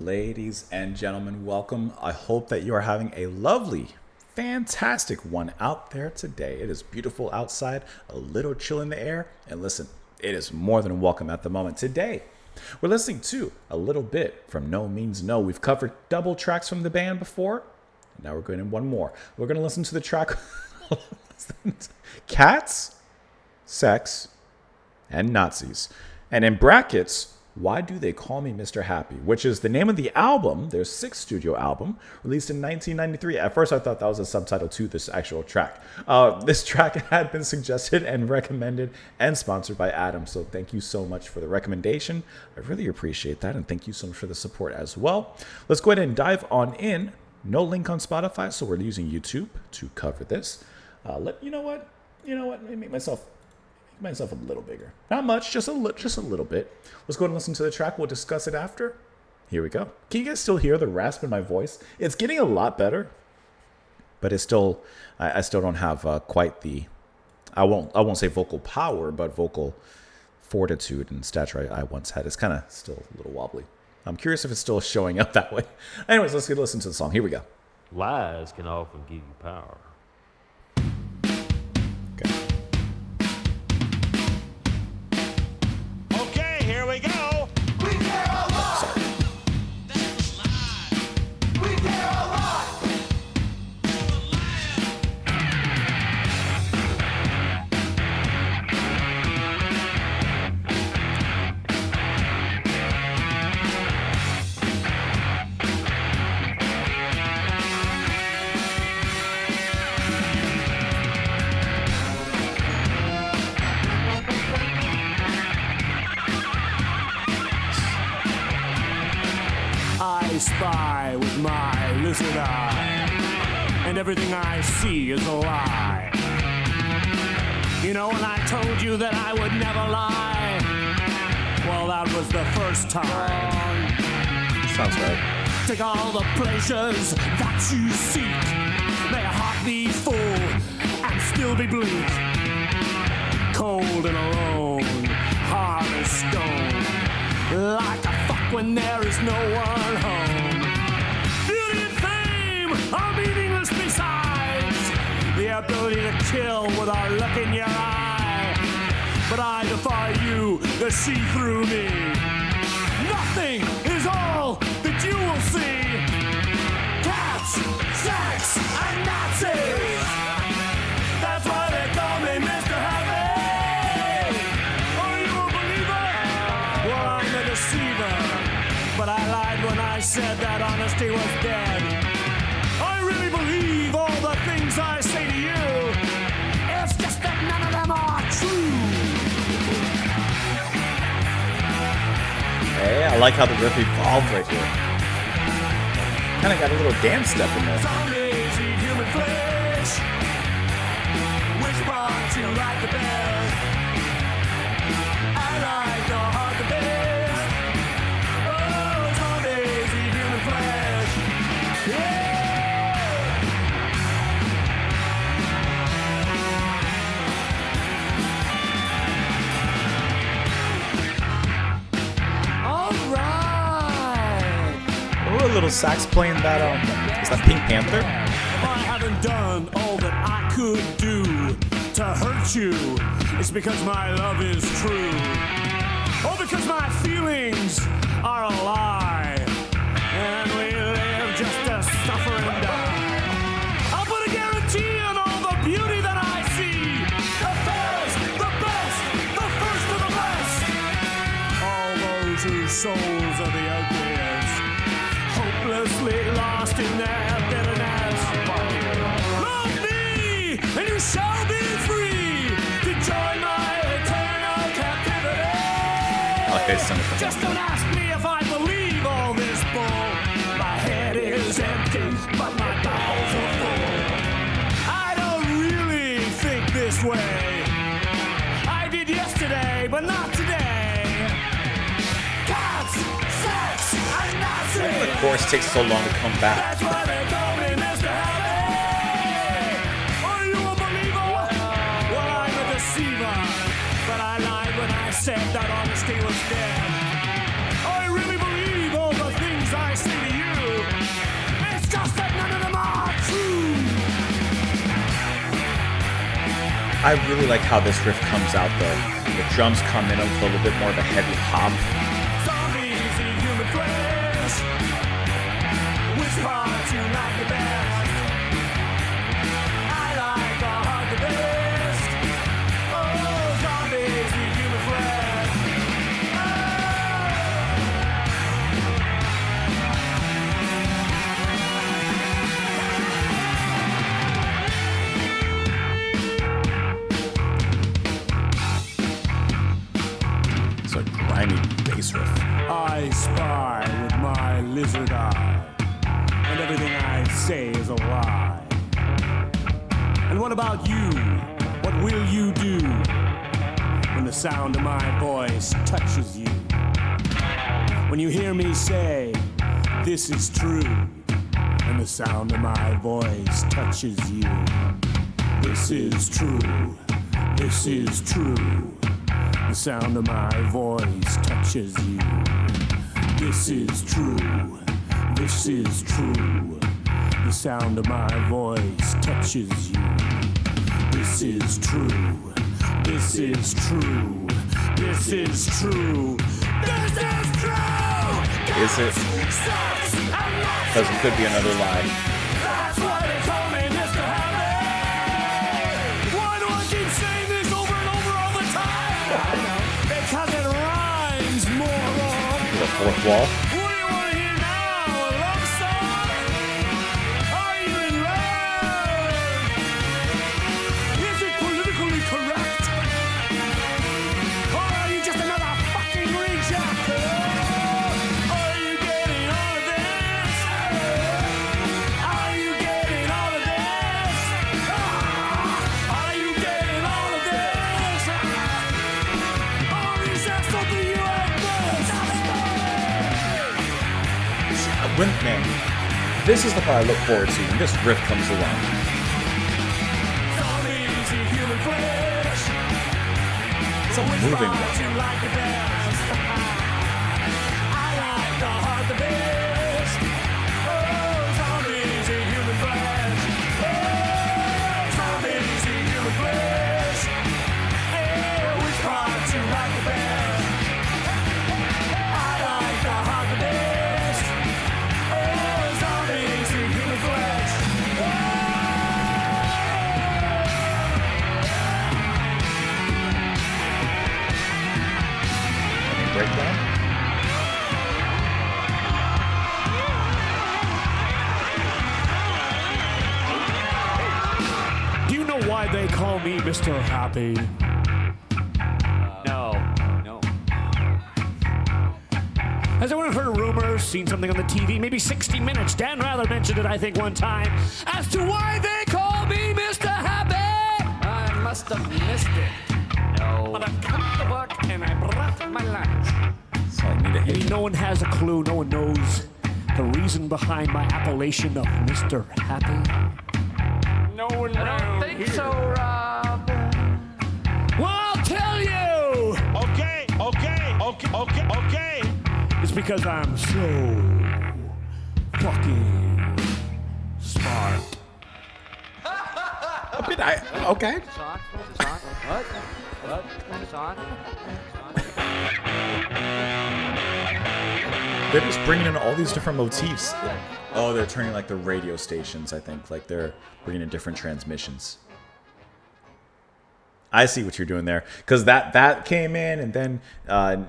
Ladies and gentlemen, welcome. I hope that you are having a lovely, fantastic one out there today. It is beautiful outside, a little chill in the air, and listen, it is more than welcome at the moment. Today, we're listening to a little bit from Nomeansno. We've covered double tracks from the band before. Now we're going in one more. We're going to listen to the track Cats, Sex, and Nazis. And in brackets, Why Do They Call Me Mr. Happy? Which is the name of the album, their sixth studio album, released in 1993. At first, I thought that was a subtitle to this actual track. This track had been suggested and recommended and sponsored by Adam. So thank you so much for the recommendation. I really appreciate that. And thank you so much for the support as well. Let's go ahead and dive on in. No link on Spotify, so we're using YouTube to cover this. You know what? Let me make myself a little bigger. Not much, just a little bit. Let's go ahead and listen to the track. We'll discuss it after. Here we go. Can you guys still hear the rasp in my voice? It's getting a lot better, but it's still, I still don't have quite the, I won't say vocal power, but vocal fortitude and stature I once had. It's kind of still a little wobbly. I'm curious if it's still showing up that way. Anyways, let's get listen to the song. Here we go. Lies can often give you power. Okay, here we go. We care a lot. That's a lie. We care a lot. I spy with my lizard eye, and everything I see is a lie. You know when I told you that I would never lie? Well, that was the first time. Sounds right. Take all the pleasures that you seek. May a heart be full and still be bleak. Cold and alone, hard as stone. Like a fuck when there is no one home. Beauty and fame are meaningless besides the ability to kill with a look in your eye. But I defy you to see through me. Nothing is all that you will see. Cats, sex, and Nazis. That's why they call me Mr. Happy. Are you a believer? Well, I'm a deceiver. But I lied when I said that honesty was dead. I really believe all the things I say to you. It's just that none of them are true. Hey, I like how the riff evolved right here. Kind of got a little dance step in there. Zombies eat human flesh. Which part you like the best? I like the heart the best. Oh, zombies eat human flesh. Yeah! All right. Oh, a little sax playing that. Is that Pink Panther? If I haven't done all that I could do to hurt you, it's because my love is true. Or because my feelings are a lie. And we live just to suffer and die. I'll put a guarantee on all the beauty that I see. The fairest, the best, the first of the best. All those whose souls are the ugliest, hopelessly lost in their bitterness. Love me, and you shall be free to join my eternal captivity. Okay, sing it for me. Just don't ask me if I believe all this bull. My head is empty, but my bowels are full. I don't really think this way. I did yesterday, but not today. Cats, sex, and Nazis. The chorus takes so long to come back. That's why they call me Mr. Happy. Are you a believer? Well, I'm a deceiver. But I lied when I said that honesty was dead. I really believe all the things I I really like how this riff comes out though. The drums come in with a little bit more of a heavy hop. Zombies eat human flesh. Which part you like the best? I like the heart the best. Oh, zombies eat human flesh. It's a grimy bass riff. I spy with my lizard eye, and everything I say is a lie. And what about you? What will you do when the sound of my voice touches you? When you hear me say, this is true, and the sound of my voice touches you. This is true. This is true. The sound of my voice touches you. This is true. This is true. The sound of my voice touches you. This is true. This is true. This is true. This is true. Is it? Because it could be another line. That's why they call me Mr. Happy. Why do I keep saying this over and over all the time? Because it rhymes, moron. The fourth wall. What do you want to hear now? A love song? Are you in love? Is it politically correct? Or are you just another fucking reject? Are you getting all of this? Are you getting all of this? Are you getting all of this? Or is that something you have Man, this is the part I look forward to when this riff comes along. Zombies eat human flesh. It's a moving one. You like the best. I like the heart the best. Oh, zombies eat human flesh. Oh, zombies eat human flesh. Hey, which part you like the best? I like the heart the best. Oh, zombies eat human flesh. Any breakdown? Do you know why they call me Mr. Happy? No. Has anyone heard a rumor, seen something on the TV? Maybe 60 Minutes. Dan Rather mentioned it, I think, one time, as to why they call me Mr. Happy. I must have missed it. No. But I've come to work and I brought my lunch. So I need a hit. No one has a clue. No one knows the reason behind my appellation of Mr. Happy. No one I don't think so, Rob. Well, I'll tell you. Okay. It's because I'm so fucking smart. Okay. It's on. What? It's on. They're just bringing in all these different motifs. Oh, they're turning like the radio stations, I think. Like they're bringing in different transmissions. I see what you're doing there. Because that came in, and then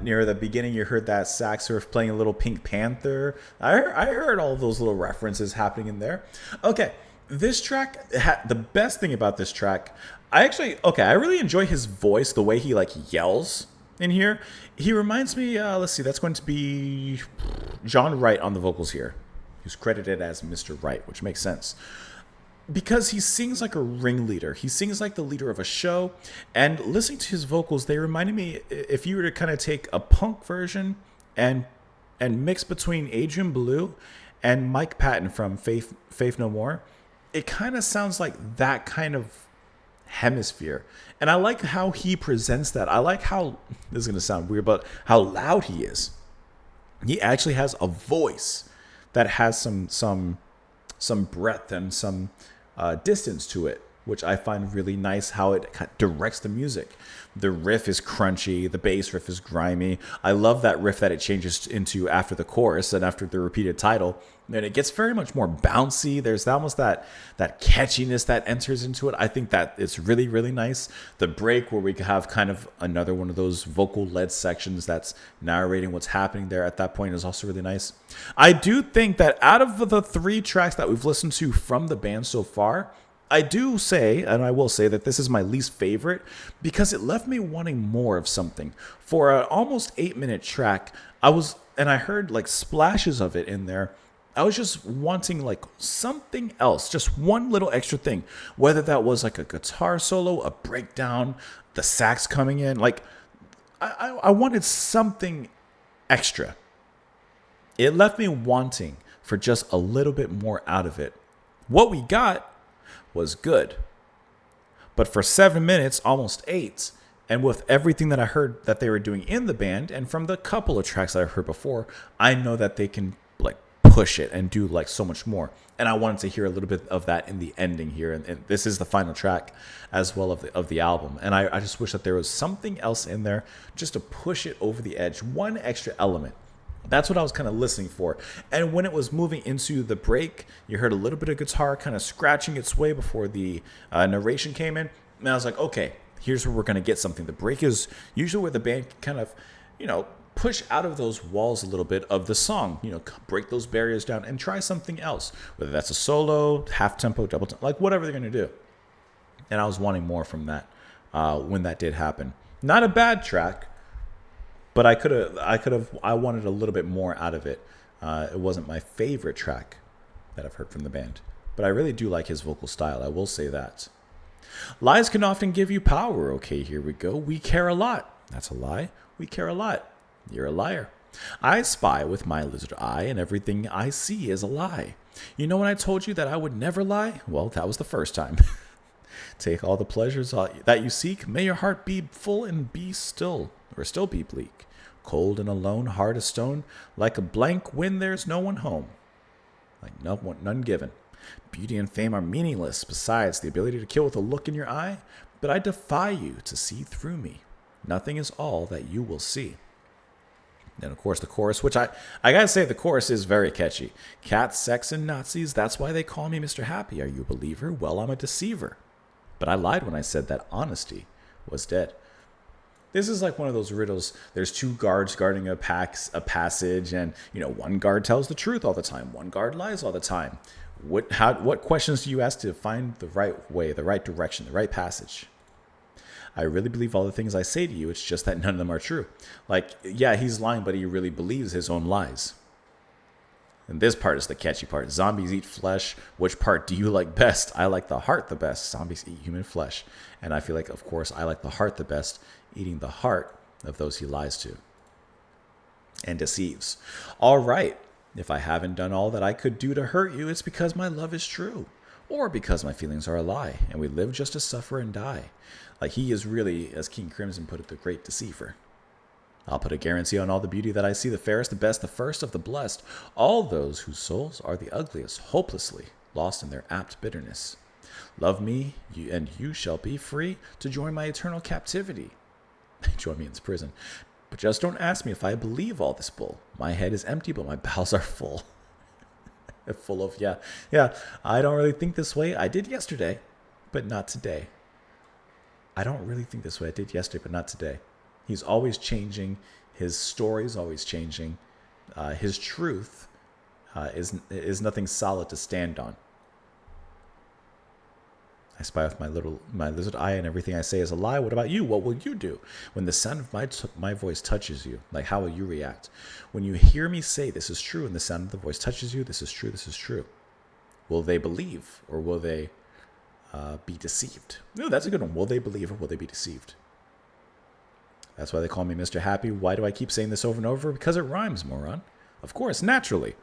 near the beginning, you heard that sax riff playing a little Pink Panther. I heard all of those little references happening in there. Okay, this track, the best thing about this track, I really enjoy his voice, the way he like yells in here. He reminds me, let's see, that's going to be John Wright on the vocals here. He's credited as Mr. Wright, which makes sense. Because he sings like a ringleader. He sings like the leader of a show. And listening to his vocals, they reminded me, if you were to kind of take a punk version and mix between Adrian Belew and Mike Patton from Faith No More, it kind of sounds like that kind of hemisphere. And I like how he presents that. I like how, this is going to sound weird, but how loud he is. He actually has a voice that has some breadth and some distance to it. which I find really nice how it directs the music. The riff is crunchy, the bass riff is grimy. I love that riff that it changes into after the chorus and after the repeated title. And it gets very much more bouncy. There's almost that catchiness that enters into it. I think that it's really, really nice. The break where we have kind of another one of those vocal-led sections that's narrating what's happening there at that point is also really nice. I do think that out of the 3 tracks that we've listened to from the band so far, I do say, and I will say that this is my least favorite because it left me wanting more of something. For an almost 8-minute track, I heard like splashes of it in there. I was just wanting like something else, just one little extra thing, whether that was like a guitar solo, a breakdown, the sax coming in. Like I wanted something extra. It left me wanting for just a little bit more out of it. What we got was good. But for 7 minutes, almost 8, and with everything that I heard that they were doing in the band, and from the couple of tracks that I heard before, I know that they can like push it and do like so much more. And I wanted to hear a little bit of that in the ending here. And this is the final track as well of the album. And I just wish that there was something else in there just to push it over the edge. One extra element. That's what I was kind of listening for. And when it was moving into the break, you heard a little bit of guitar kind of scratching its way before the narration came in. And I was like, okay, here's where we're going to get something. The break is usually where the band kind of, push out of those walls a little bit of the song, break those barriers down and try something else, whether that's a solo, half tempo, double tempo, like whatever they're going to do. And I was wanting more from that when that did happen. Not a bad track. But I wanted a little bit more out of it. It wasn't my favorite track that I've heard from the band. But I really do like his vocal style. I will say that. Lies can often give you power. Okay, here we go. We care a lot. That's a lie. We care a lot. You're a liar. I spy with my lizard eye, and everything I see is a lie. You know when I told you that I would never lie? Well, that was the first time. Take all the pleasures that you seek. May your heart be full and be still, or still be bleak. Cold and alone, hard as stone, like a blank when there's no one home. Like none given. Beauty and fame are meaningless, besides the ability to kill with a look in your eye. But I defy you to see through me. Nothing is all that you will see. Then, of course, the chorus, which I gotta say, the chorus is very catchy. Cats, sex, and Nazis, that's why they call me Mr. Happy. Are you a believer? Well, I'm a deceiver. But I lied when I said that honesty was dead. This is like one of those riddles. There's 2 guards guarding a passage, and one guard tells the truth all the time. One guard lies all the time. What questions do you ask to find the right way, the right direction, the right passage? I really believe all the things I say to you. It's just that none of them are true. Like, yeah, he's lying, but he really believes his own lies. And this part is the catchy part. Zombies eat flesh. Which part do you like best? I like the heart the best. Zombies eat human flesh. And I feel like, of course, I like the heart the best, eating the heart of those he lies to and deceives. All right. If I haven't done all that I could do to hurt you, it's because my love is true, or because my feelings are a lie, and we live just to suffer and die. Like he is really, as King Crimson put it, the great deceiver. I'll put a guarantee on all the beauty that I see, the fairest, the best, the first of the blessed, all those whose souls are the ugliest, hopelessly lost in their apt bitterness. Love me, and you shall be free to join my eternal captivity. Join me in this prison. But just don't ask me if I believe all this bull. My head is empty, but my bowels are full. Full of, yeah, I don't really think this way. I did yesterday, but not today. I don't really think this way. I did yesterday, but not today. He's always changing. His story's always changing. His truth is nothing solid to stand on. I spy with my lizard eye, and everything I say is a lie. What about you? What will you do when the sound of my voice touches you? Like, how will you react when you hear me say this is true, and the sound of the voice touches you? This is true. This is true. Will they believe, or will they be deceived? No, that's a good one. Will they believe, or will they be deceived? That's why they call me Mr. Happy. Why do I keep saying this over and over? Because it rhymes, moron. Of course, naturally.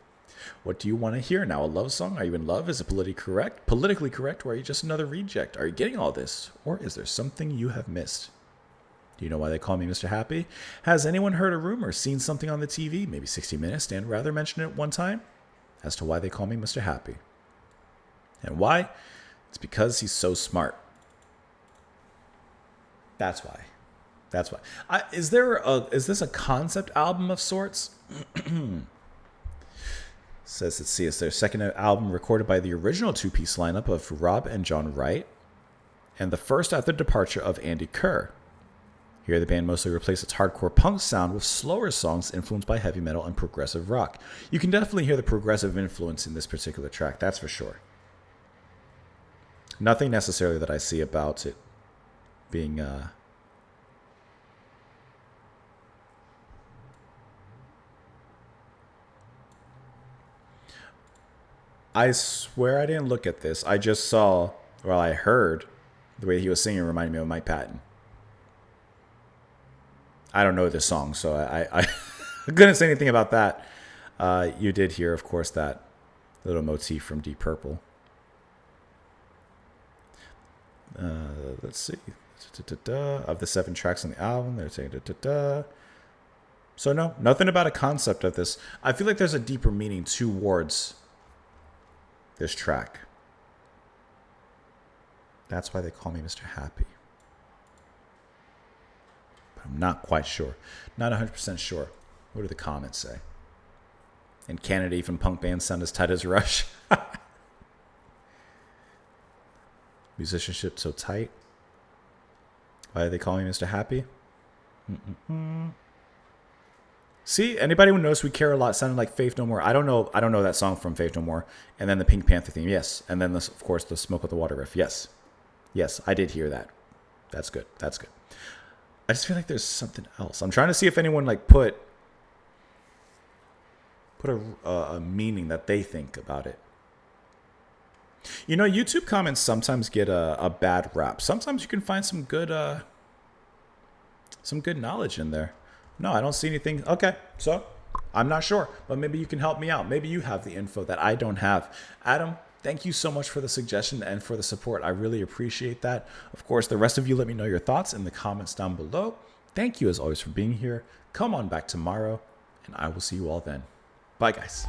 What do you want to hear now? A love song? Are you in love? Is it politically correct, or are you just another reject? Are you getting all this? Or is there something you have missed? Do you know why they call me Mr. Happy? Has anyone heard a rumor, seen something on the TV, maybe 60 Minutes, and rather mention it one time? As to why they call me Mr. Happy. And why? It's because he's so smart. That's why. That's why. Is this a concept album of sorts? Says, let's see, it's their second album recorded by the original two-piece lineup of Rob and John Wright, and the first after the departure of Andy Kerr. Here, the band mostly replaced its hardcore punk sound with slower songs influenced by heavy metal and progressive rock. You can definitely hear the progressive influence in this particular track, that's for sure. Nothing necessarily that I see about it being... I swear I didn't look at this. I just saw, well, I heard the way he was singing reminded me of Mike Patton. I don't know this song, so I couldn't say anything about that. You did hear, of course, that little motif from Deep Purple. Let's see. Of the 7 tracks on the album, they're saying So no, nothing about a concept of this. I feel like there's a deeper meaning towards this track. That's why they call me Mr. Happy. But I'm not quite sure. Not 100% sure. What do the comments say? In Canada, even punk bands sound as tight as Rush. Musicianship so tight. Why do they call me Mr. Happy? See, anybody who knows We Care a Lot sounded like Faith No More. I don't know that song from Faith No More. And then the Pink Panther theme, yes. And then, of course, the Smoke with the Water riff, yes. Yes, I did hear that. That's good. That's good. I just feel like there's something else. I'm trying to see if anyone like put a meaning that they think about it. You know, YouTube comments sometimes get a bad rap. Sometimes you can find some good knowledge in there. No, I don't see anything. Okay, so I'm not sure, but maybe you can help me out. Maybe you have the info that I don't have. Adam, thank you so much for the suggestion and for the support. I really appreciate that. Of course, the rest of you, let me know your thoughts in the comments down below. Thank you, as always, for being here. Come on back tomorrow, and I will see you all then. Bye, guys.